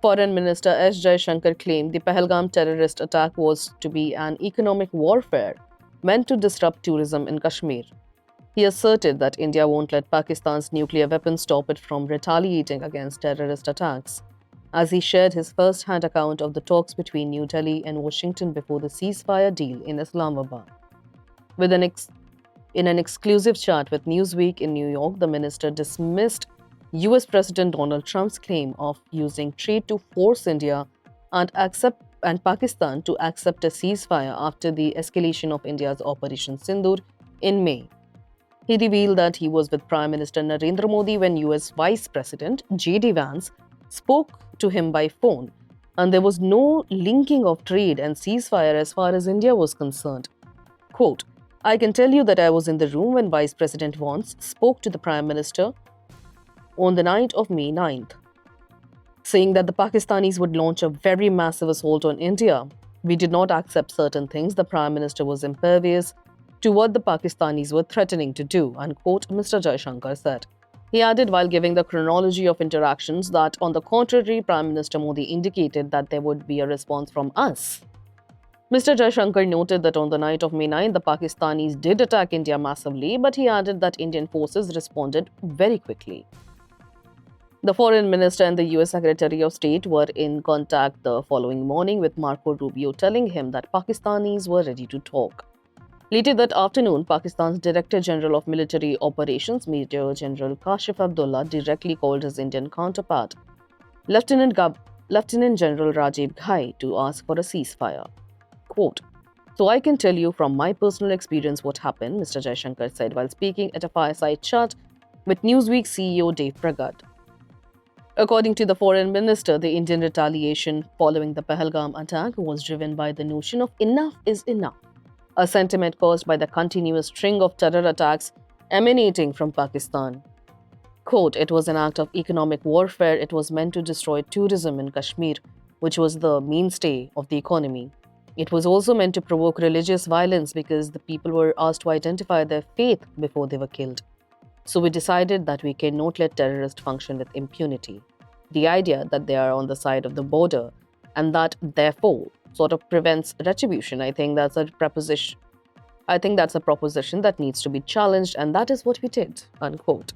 Foreign Minister S. Jaishankar claimed the Pahalgam terrorist attack was to be an economic warfare meant to disrupt tourism in Kashmir. He asserted that India won't let Pakistan's nuclear weapons stop it from retaliating against terrorist attacks, as he shared his first hand account of the talks between New Delhi and Washington before the ceasefire deal in Islamabad. With in an exclusive chat with Newsweek in New York, the minister dismissed US President Donald Trump's claim of using trade to force India and Pakistan to accept a ceasefire after the escalation of India's Operation Sindoor in May. He revealed that he was with Prime Minister Narendra Modi when US Vice President J.D. Vance spoke to him by phone, and there was no linking of trade and ceasefire as far as India was concerned. Quote, I can tell you that I was in the room when Vice President Vance spoke to the Prime Minister on the night of May 9th, saying that the Pakistanis would launch a very massive assault on India. We did not accept certain things. The Prime Minister was impervious to what the Pakistanis were threatening to do, unquote, Mr. Jaishankar said. He added while giving the chronology of interactions that, on the contrary, Prime Minister Modi indicated that there would be a response from us. Mr. Jaishankar noted that on the night of May 9, the Pakistanis did attack India massively, but he added that Indian forces responded very quickly. The Foreign Minister and the US Secretary of State were in contact the following morning with Marco Rubio, telling him that Pakistanis were ready to talk. Later that afternoon, Pakistan's Director General of Military Operations, Major General Kashif Abdullah, directly called his Indian counterpart, Lieutenant General Rajiv Ghai, to ask for a ceasefire. Quote, so I can tell you from my personal experience what happened, Mr. Jaishankar said while speaking at a fireside chat with Newsweek CEO Dave Pragat. According to the Foreign Minister, the Indian retaliation following the Pahalgam attack was driven by the notion of enough is enough, a sentiment caused by the continuous string of terror attacks emanating from Pakistan. Quote, it was an act of economic warfare. It was meant to destroy tourism in Kashmir, which was the mainstay of the economy. It was also meant to provoke religious violence because the people were asked to identify their faith before they were killed. So we decided that we cannot let terrorists function with impunity. The idea that they are on the side of the border and that therefore sort of prevents retribution, I think that's a proposition that needs to be challenged, and that is what we did, unquote.